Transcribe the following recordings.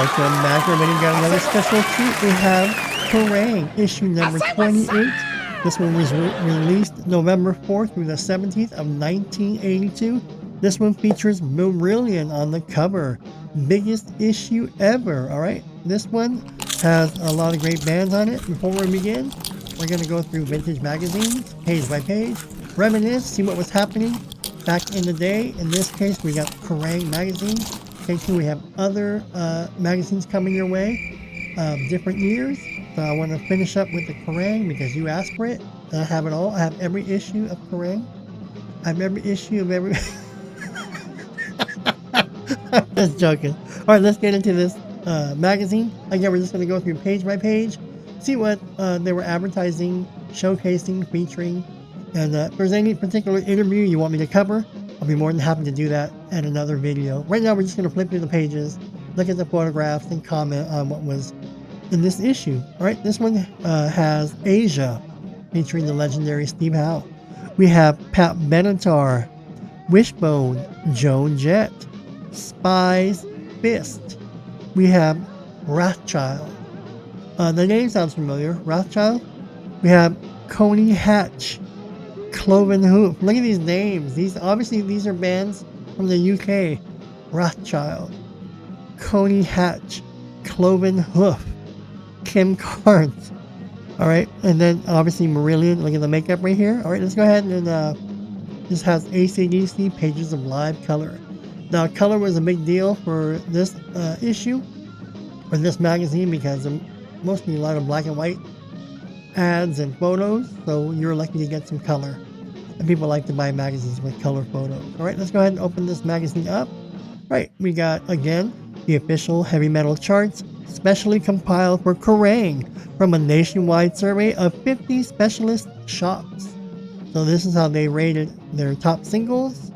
Welcome back, everybody. Got another special treat. We have Kerrang! Issue number 28. This one was released November 4th through the 17th of 1982. This one features MARILLION on the cover. Biggest issue ever, alright? This one has a lot of great bands on it. Before we begin, we're going to go through vintage magazines, page by page, reminisce, see what was happening back in the day. In this case, we got Kerrang! Magazine. Stay tuned, we have other magazines coming your way, different years. So I want to finish up with the Kerrang! Because you asked for it. And I have it all. I have every issue of Kerrang! I have every issue of every... I'm just joking. Alright, let's get into this magazine. Again, we're just going to go through page by page, see what they were advertising, showcasing, featuring, and if there's any particular interview you want me to cover, I'll be more than happy to do that in another video. Right now, we're just going to flip through the pages, look at the photographs, and comment on what was in this issue. Alright, this one has Asia, featuring the legendary Steve Howe. We have Pat Benatar, Wishbone, Joan Jett, Spy's Fist. We have Rothschild. The name sounds familiar. Rothschild. We have Coney Hatch, Cloven Hoof. Look at these names. These are bands from the UK. Rothschild, Coney Hatch, Cloven Hoof, Kim Carnes. All right, and then obviously MARILLION. Look at the makeup right here. All right, let's go ahead and this has AC/DC pages of live color. Now, color was a big deal for this issue, or this magazine, because mostly a lot of black and white ads and photos, so you're lucky to get some color. And people like to buy magazines with color photos. Alright, let's go ahead and open this magazine up. Right, we got, again, the official heavy metal charts, specially compiled for Kerrang! From a nationwide survey of 50 specialist shops. So this is how they rated their top singles.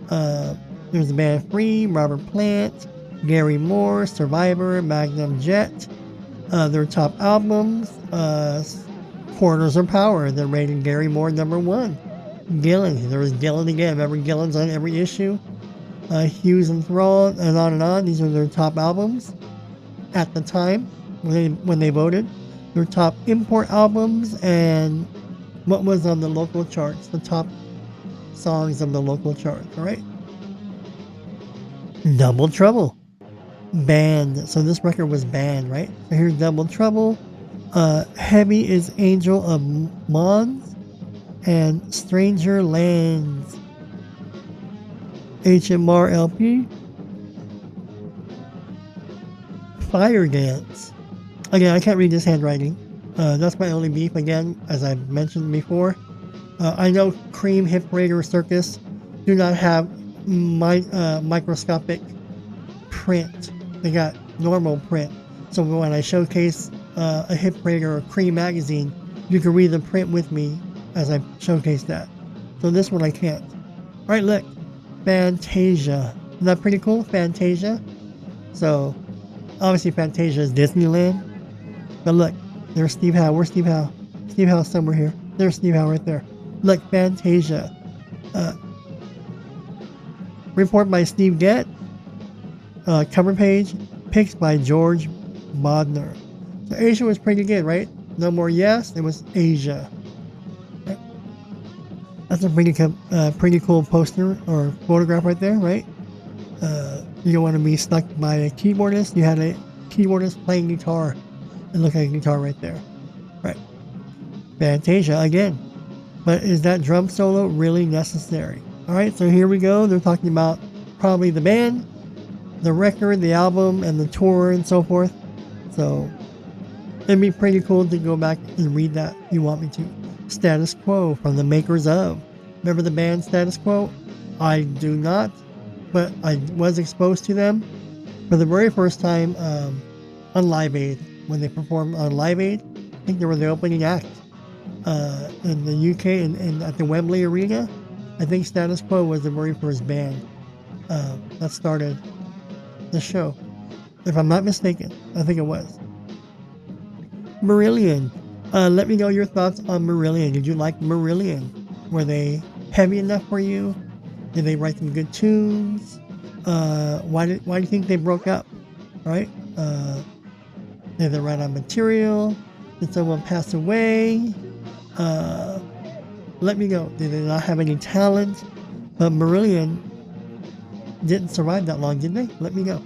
There's the band Free, Robert Plant, Gary Moore, Survivor, Magnum Jet. Their top albums, Quarters of Power. They're rated Gary Moore number 1. Gillan, there was Gillan again. Remember Gillan's on every issue. Hughes and Thrall, and on and on. These are their top albums at the time when they voted. Their top import albums and what was on the local charts. The top songs of the local charts. All right. Double Trouble. Banned. So this record was banned, right? So here's Double Trouble. Heavy is Angel of Mons and Stranger Lands. HMR LP. Fire Dance. Again, I can't read this handwriting. That's my only beef, again, as I've mentioned before. I know Cream, Hip Raider, Circus do not have microscopic print. They got normal print. So when I showcase a Hip Raider or Cream magazine, you can read the print with me as I showcase that. So this one I can't. Alright, look. Fantasia. Isn't that pretty cool? Fantasia. So, obviously Fantasia is Disneyland. But look, there's Steve Howe. Where's Steve Howe? Steve Howe's somewhere here. There's Steve Howe right there. Look, Fantasia. Report by Steve Gett. Cover page. Pics by George Bodner. So Asia was pretty good, right? No More Yes. It was Asia. Right. That's a pretty cool poster or photograph right there, right? You don't want to be stuck by a keyboardist. You had a keyboardist playing guitar. It looked like a guitar right there. Right. Fantasia again. But is that drum solo really necessary? Alright, so here we go. They're talking about probably the band, the record, the album, and the tour and so forth. So it'd be pretty cool to go back and read that if you want me to. Status Quo from the makers of. Remember the band Status Quo? I do not, but I was exposed to them for the very first time on Live Aid. When they performed on Live Aid, I think they were the opening act in the UK and at the Wembley Arena. I think Status Quo was the very first band that started the show. If I'm not mistaken, I think it was. MARILLION. Let me know your thoughts on MARILLION. Did you like MARILLION? Were they heavy enough for you? Did they write some good tunes? Why do you think they broke up? Right? Did they run out of material? Did someone pass away? Let me know. Did they not have any talent? But MARILLION didn't survive that long, did they? Let me know.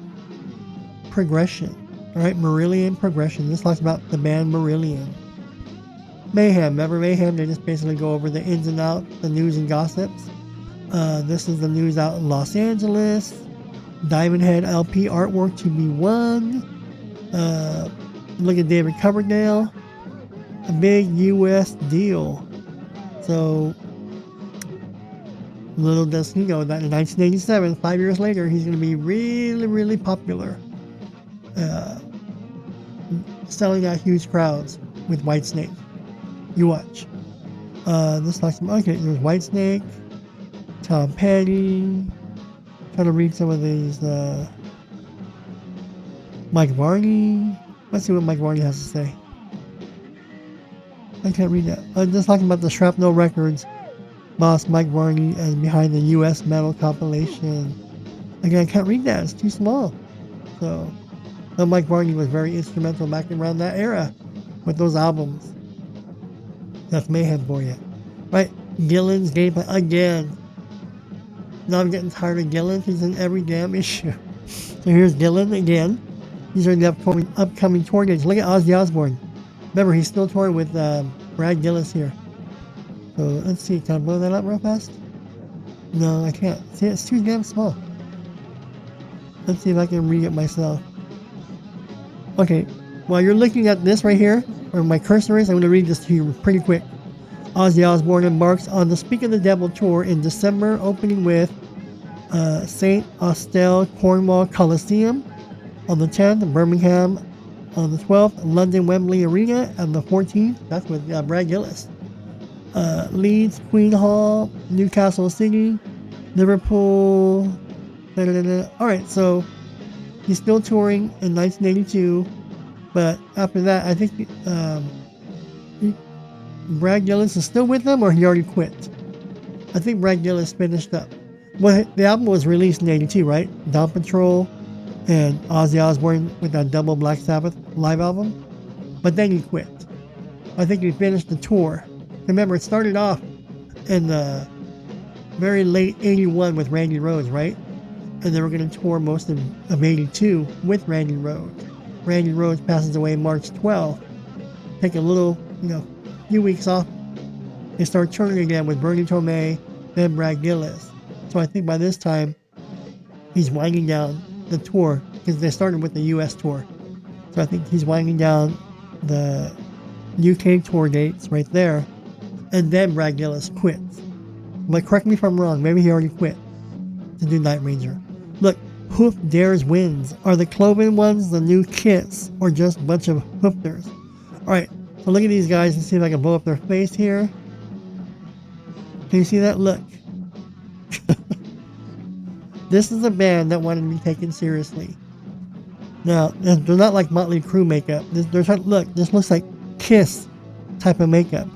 Progression. Alright, MARILLION progression. This talks about the band MARILLION. Mayhem. Remember Mayhem? They just basically go over the ins and outs, the news and gossips. This is the news out in Los Angeles. Diamond Head LP artwork to be won. Look at David Coverdale. A big US deal. So, little does he know that in 1987, 5 years later, he's going to be really, really popular. Selling out huge crowds with Whitesnake. You watch. This talks about, okay, there's Whitesnake, Tom Petty. Trying to read some of these. Mike Varney. Let's see what Mike Varney has to say. I can't read that. I'm just talking about the Shrapnel Records boss Mike Varney and behind the US Metal compilation. Again, I can't read that. It's too small. So, but Mike Varney was very instrumental back around that era with those albums. That's Mayhem for you. Right? Gillen's gameplay again. Now I'm getting tired of Gillen. He's in every damn issue. So here's Gillen again. These are the upcoming tour dates. Look at Ozzy Osbourne. Remember, he's still touring with Brad Gillis here. So let's see. Can I blow that up real fast? No, I can't. See, it's too damn small. Let's see if I can read it myself. Okay. While you're looking at this right here, where my cursor is, I'm going to read this to you pretty quick. Ozzy Osbourne embarks on the Speak of the Devil tour in December, opening with St. Austell Cornwall Coliseum on the 10th, Birmingham on the 12th, London Wembley Arena on the 14th. That's with Brad Gillis. Leeds, Queen Hall, Newcastle City, Liverpool. Alright, so he's still touring in 1982, but after that, I think Brad Gillis is still with them, or he already quit? I think Brad Gillis finished up. Well, the album was released in 82, right? Dawn Patrol and Ozzy Osbourne with that double Black Sabbath live album. But then he quit. I think he finished the tour. Remember, it started off in the very late 81 with Randy Rhoads, right? And they were going to tour most of 82 with Randy Rhoads. Randy Rhoads passes away March 12th. Take a little, few weeks off. They start touring again with Bernie Tomei, then Brad Gillis. So I think by this time, he's winding down the tour, because they started with the US tour. So I think he's winding down the UK tour dates right there, and then Brad Gillis quits. But correct me if I'm wrong, maybe he already quit to do Night Ranger. Look, Hoof Dares Wins. Are the Cloven ones the new Kiss, or just a bunch of hoofters? Alright, so look at these guys and see if I can blow up their face here. Can you see that? Look. This is a band that wanted to be taken seriously. Now, they're not like Motley Crue makeup. Look, this looks like Kiss type of makeup.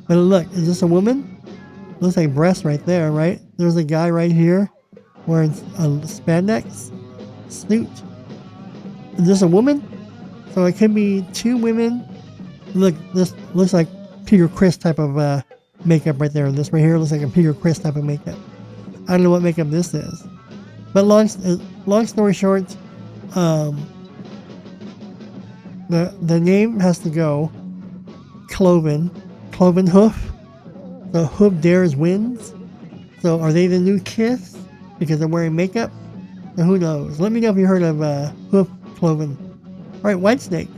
But look, is this a woman? Looks like breasts right there, right? There's a guy right here wearing a spandex suit. Is this a woman? So it could be two women. Look, this looks like Peter Criss type of makeup right there. This right here looks like a Peter Criss type of makeup. I don't know what makeup this is. But long story short, the name has to go Cloven Hoof. So Hoof Dares Wins. So are they the new Kiss because they're wearing makeup? Or who knows? Let me know if you heard of Hoof Cloven. Alright, Whitesnake.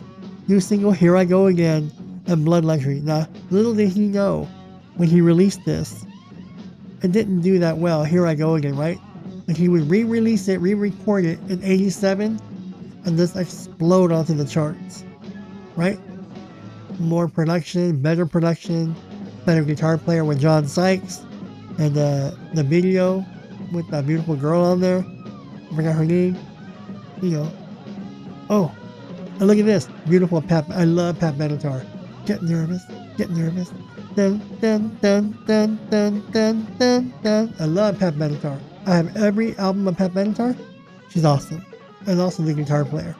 New single Here I Go Again and Blood Luxury. Now, little did he know when he released this, it didn't do that well. Here I Go Again, right? Like he would re-release it, re-record it in 87 and just explode onto the charts, right? More production, better guitar player with John Sykes, and the video with that beautiful girl on there. I forgot her name. Oh, and look at this. Beautiful Pat. I love Pat Benatar. Get nervous. Dun, dun, dun, dun, dun, dun, dun, dun. I love Pat Benatar. I have every album of Pat Benatar. She's awesome. And also the guitar player.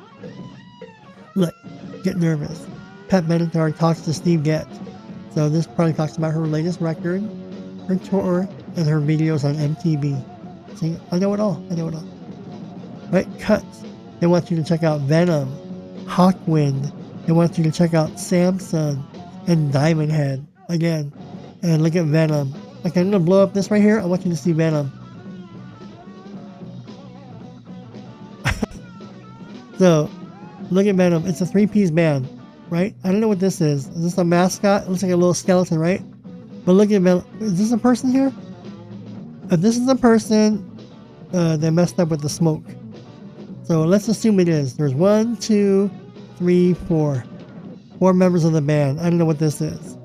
Look, Get Nervous. Pat Benatar talks to Steve Gett. So this probably talks about her latest record, her tour, and her videos on MTV. See, I know it all. I know it all. Right? Cuts. They want you to check out Venom, Hawkwind. They want you to check out Samson and Diamond Head again. And look at Venom. Okay, I'm going to blow up this right here. I want you to see Venom. So, look at Venom. It's a 3-piece band, right? I don't know what this is. Is this a mascot? It looks like a little skeleton, right? But look at Venom. Is this a person here? If this is a person, they messed up with the smoke. So let's assume it is. There's 1, 2, 3, 4. 4 members of the band. I don't know what this is.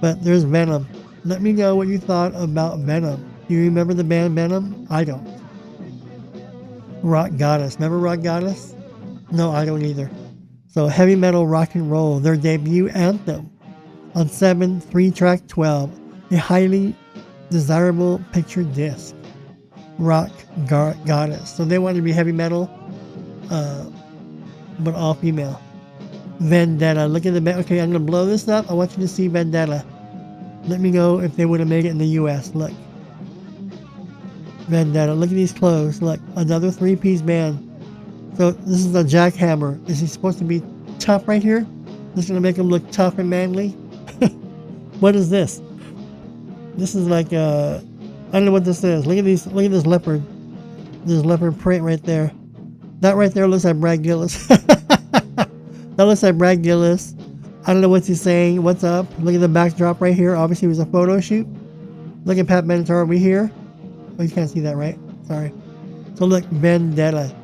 But there's Venom. Let me know what you thought about Venom. Do you remember the band Venom? I don't. Rock Goddess. Remember Rock Goddess? No, I don't either. So Heavy Metal Rock and Roll, their debut anthem on 7 3-track 12, a highly desirable picture disc. Rock Goddess. So they wanted to be heavy metal, but all female. Vendetta. Look at the band. Okay, I'm going to blow this up. I want you to see Vendetta. Let me know if they would have made it in the US. Look. Vendetta. Look at these clothes. Look. Another 3-piece band. So this is a jackhammer. Is he supposed to be tough right here? This is going to make him look tough and manly? What is this? This is like I don't know what this is. Look at these. Look at this leopard. This leopard print right there. That right there looks like Brad Gillis. That looks like Brad Gillis. I don't know what he's saying. What's up? Look at the backdrop right here. Obviously, it was a photo shoot. Look at Pat Benatar over here. Oh, you can't see that, right? Sorry. So look, Vendetta.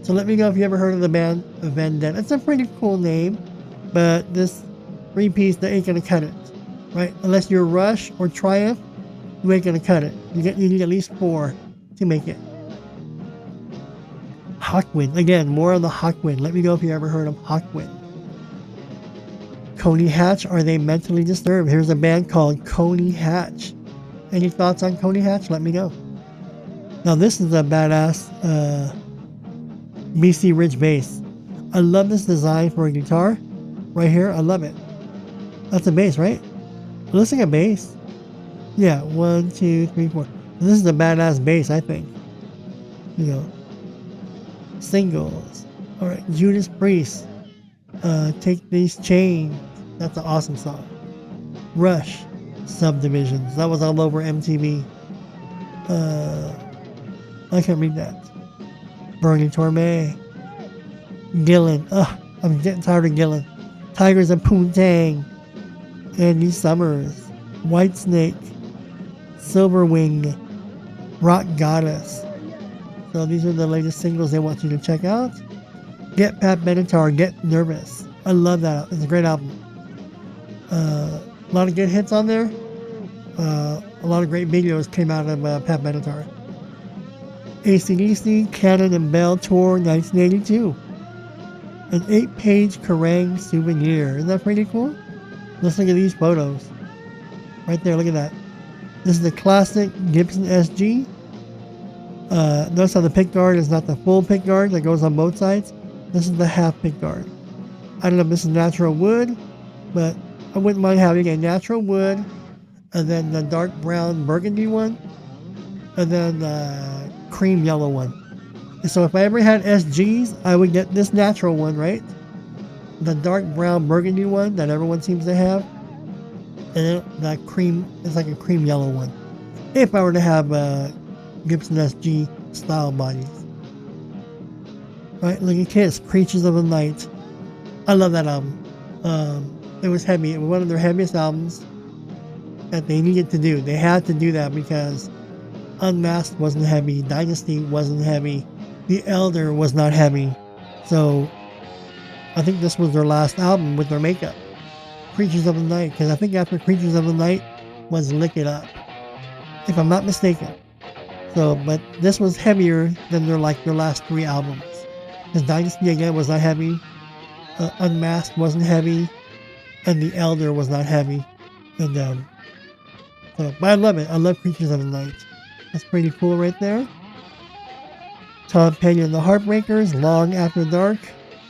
So let me know if you ever heard of the band Vendetta. It's a pretty cool name, but this 3-piece, they ain't gonna cut it, right? Unless you're Rush or Triumph, you ain't gonna cut it. You need at least 4 to make it. Hawkwind. Again, more on the Hawkwind. Let me know if you ever heard of Hawkwind. Coney Hatch. Are they mentally disturbed? Here's a band called Coney Hatch. Any thoughts on Coney Hatch? Let me know. Now this is a badass BC Ridge bass. I love this design for a guitar. Right here. I love it. That's a bass, right? It looks like a bass. Yeah. 1, 2, 3, 4. This is a badass bass, I think. You know. Singles. Alright, Judas Priest. Take These Chains. That's an awesome song. Rush. Subdivisions. That was all over MTV. I can't read that. Burning Torme. Gillen. Ugh, I'm getting tired of Gillen. Tigers of Poontang. Andy Summers. Whitesnake. Silverwing. Rock Goddess. So these are the latest singles they want you to check out. Get Pat Benatar, Get Nervous. I love that. It's a great album. A lot of good hits on there. A lot of great videos came out of Pat Benatar. AC/DC, Cannon and Bell Tour 1982. An 8-page Kerrang souvenir. Isn't that pretty cool? Let's look at these photos. Right there, look at that. This is the classic Gibson SG. Notice how the pickguard is not the full pickguard that goes on both sides. This is the half pickguard. I don't know if this is natural wood, but I wouldn't mind having a natural wood, and then the dark brown burgundy one, and then the cream yellow one. And so if I ever had SGs, I would get this natural one, right? The dark brown burgundy one that everyone seems to have, and then that cream is like a cream yellow one. If I were to have Gibson SG style bodies. Right, look at Kiss, Creatures of the Night. I love that album. It was heavy. It was one of their heaviest albums that they needed to do. They had to do that because Unmasked wasn't heavy, Dynasty wasn't heavy, The Elder was not heavy. So I think this was their last album with their makeup. Creatures of the Night, because I think after Creatures of the Night was Lick It Up, if I'm not mistaken. So, but this was heavier than their last 3 albums. Because Dynasty again was not heavy, Unmasked wasn't heavy, and The Elder was not heavy. And but I love it. I love Creatures of the Night. That's pretty cool right there. Tom Petty and the Heartbreakers, Long After Dark.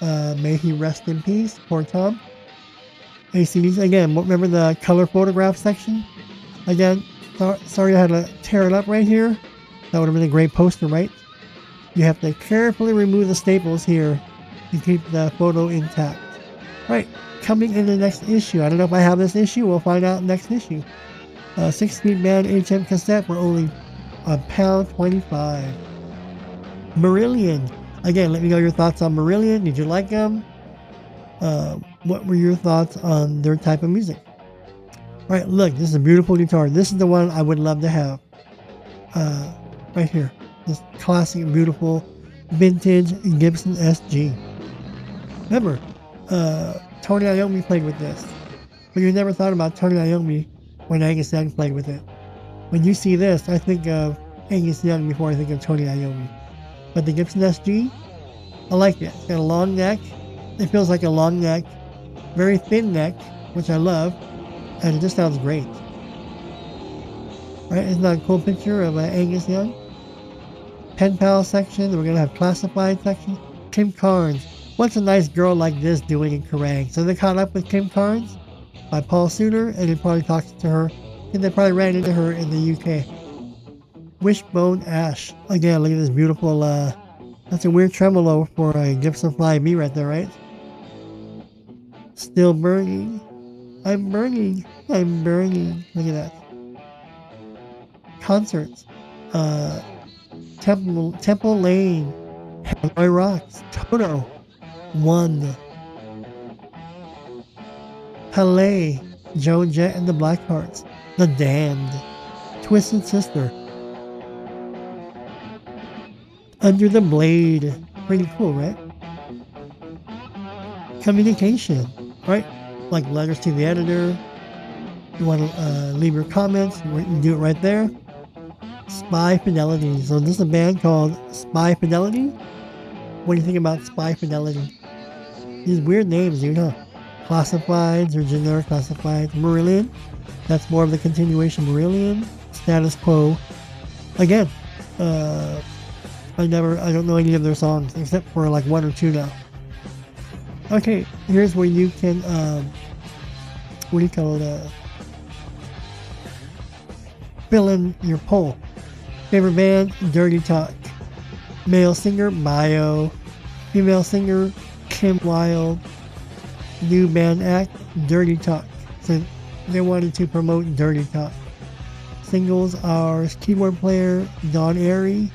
May he rest in peace. Poor Tom. ACDC, again, remember the color photograph section? Again, sorry I had to tear it up right here. That would have been a great poster, right? You have to carefully remove the staples here to keep the photo intact. Right, coming in the next issue. I don't know if I have this issue. We'll find out next issue. 6-speed band HM cassette for only £1.25. MARILLION. Again, let me know your thoughts on MARILLION. Did you like them? What were your thoughts on their type of music? Alright, look, this is a beautiful guitar. This is the one I would love to have. Right here. This classic, beautiful, vintage Gibson SG. Remember, Tony Iommi played with this. But you never thought about Tony Iommi when Angus Young played with it. When you see this, I think of Angus Young before I think of Tony Iommi. But the Gibson SG, I like it. It's got a long neck. It feels like a long neck. Very thin neck, which I love. And it just sounds great. Right? Isn't that a cool picture of Angus Young? Pen pal section. We're going to have classified section. Kim Carnes. What's a nice girl like this doing in Kerrang? So they caught up with Kim Carnes by Paul Suter, and they probably talked to her, and they probably ran into her in the UK. Wishbone Ash. Again, look at this beautiful, that's a weird tremolo for a Gibson Fly B right there, right? Still burning. I'm burning. I'm burning. Look at that. Concerts. Temple Lane. Hanoi Rocks. Toto. 1. Palais. Joan Jett and the Blackhearts. The Damned. Twisted Sister. Under the Blade. Pretty cool, right? Communication. Right? Like letters to the editor. You want to leave your comments. You can do it right there. Spy Fidelity. So this is a band called Spy Fidelity. What do you think about Spy Fidelity? These weird names, you know. Classifieds or generic classifieds. MARILLION. That's more of the continuation. MARILLION. Status Quo. Again, I don't know any of their songs except for like 1 or 2 now. Okay, here's where you can, what do you call it? Fill in your poll. Favorite band, Dirty Talk. Male singer, Bio. Female singer, Kim Wilde. New band act, Dirty Talk. So they wanted to promote Dirty Talk. Singles are keyboard player, Don Airy.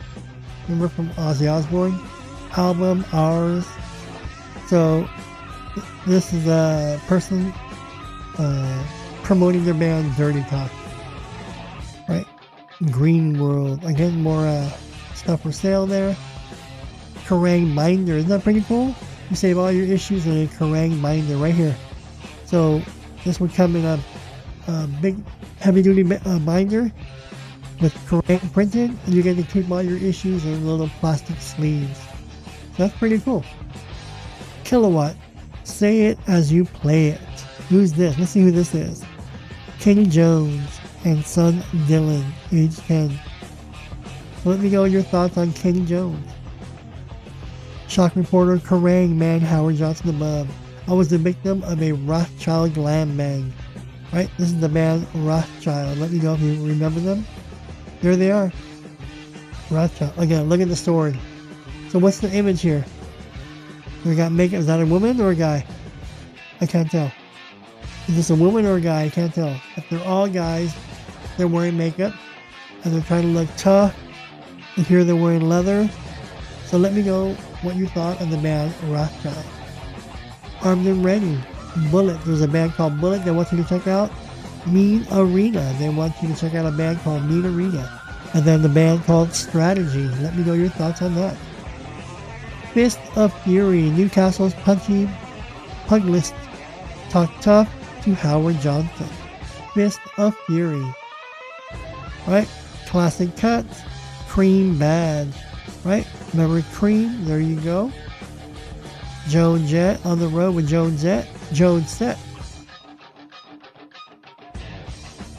Remember from Ozzy Osbourne? Album, Ours. So this is a person promoting their band, Dirty Talk. Right? Green World. Again, more stuff for sale there. Kerrang binder. Isn't that pretty cool? You save all your issues in a Kerrang binder right here. So this would come in a big heavy-duty binder with Kerrang printed, and you get to keep all your issues in little plastic sleeves. So that's pretty cool. Kilowatt. Say it as you play it. Who's this? Let's see who this is. Kenny Jones and son Dylan, age 10. So let me know your thoughts on Kenny Jones. Shock reporter Kerrang man Howard Johnson above. I was the victim of a Rothschild glam bang. Right? This is the band Rothschild. Let me know if you remember them. There they are. Rothschild. Again, look at the sword. So what's the image here? We got makeup. Is that a woman or a guy? I can't tell. Is this a woman or a guy? I can't tell. If they're all guys, they're wearing makeup and they're trying to look tough. And here they're wearing leather. So let me know what you thought of the band Rothschild. Armed and Ready. Bullet. There's a band called Bullet they want you to check out. Mean Arena. They want you to check out a band called Mean Arena. And then the band called Strategy. Let me know your thoughts on that. Fist of Fury. Newcastle's punchy pug list. Talk tough to Howard Johnson. Fist of Fury. Right? Classic cuts. Cream badge. Right? Remember Cream? There you go. Joan Jett on the road with Joan Jett. Joan Set.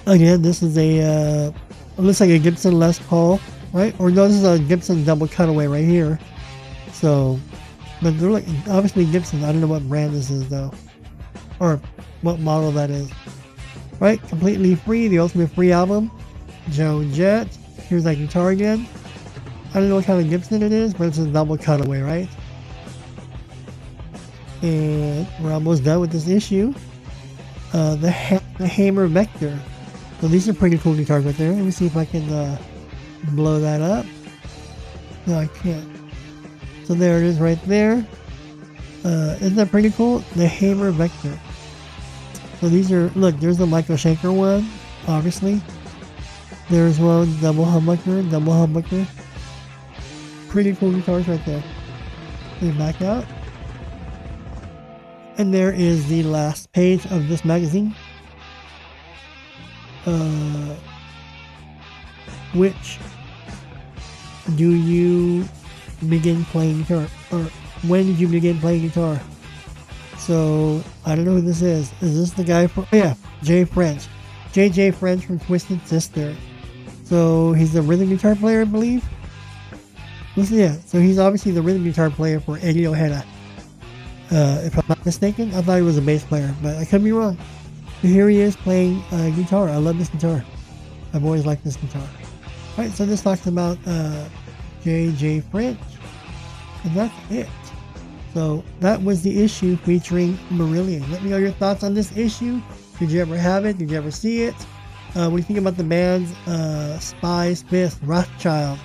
Again, this is a looks like a Gibson Les Paul, right? Or no, this is a Gibson double cutaway right here. So But they're like, obviously Gibson. I don't know what brand this is though, or what model that is. Right, completely free, the ultimate free album. Joe Jett. Here's that guitar again. I don't know what kind of Gibson it is, but it's a double cutaway, right? And we're almost done with this issue. The Hammer Vector. So these are pretty cool guitars right there. Let me see if I can blow that up. No, I can't. So there it is right there. Isn't that pretty cool? The Hammer Vector. So these are, look, there's the Michael Schenker one, obviously. There's one, double humbucker. Pretty cool guitars right there. Let me back out. And there is the last page of this magazine. Which do you begin playing guitar? Or when did you begin playing guitar? So, I don't know who this is. Is this the guy from, yeah, Jay French. JJ French from Twisted Sister. So, he's the rhythm guitar player, I believe. Yeah, so he's obviously the rhythm guitar player for Eddie Ojeda. If I'm not mistaken, I thought he was a bass player, but I could be wrong. So here he is playing guitar. I love this guitar. I've always liked this guitar. Alright, so this talks about J.J. French. And that's it. So that was the issue featuring Marillion. Let me know your thoughts on this issue. Did you ever have it? Did you ever see it? What do you think about the bands Spy, Smith, Rothschild,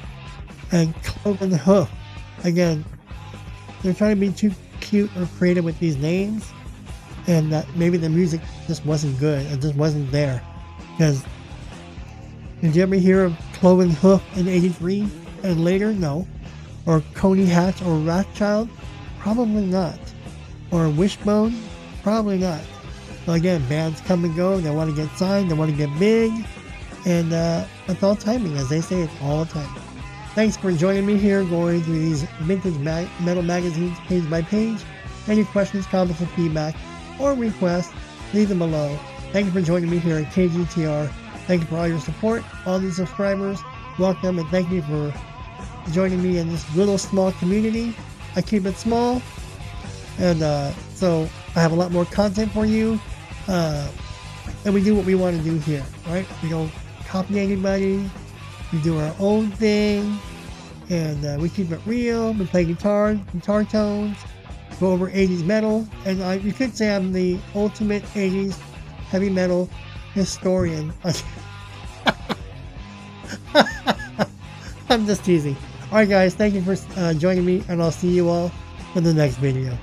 and Cloven Hoof? Again, they're trying to be too cute or creative with these names, and that maybe the music just wasn't good. It just wasn't there. Because did you ever hear of Cloven Hoof in '83 and later? No. Or Coney Hatch or Rothschild? Probably not. Or Wishbone? Probably not. So again, bands come and go. They want to get signed. They want to get big. And it's all timing. As they say, it's all timing. Thanks for joining me here, going through these vintage metal magazines page by page. Any questions, comments, or feedback, or requests, leave them below. Thank you for joining me here at KGTR. Thank you for all your support, all these subscribers. Welcome, and thank you for joining me in this little small community. I keep it small, and so I have a lot more content for you. And we do what we want to do here, right? We don't copy anybody. We do our own thing, and we keep it real. We play guitar tones, go over 80s metal, and you could say I'm the ultimate 80s heavy metal historian. I'm just teasing. Alright guys, thank you for joining me, and I'll see you all in the next video.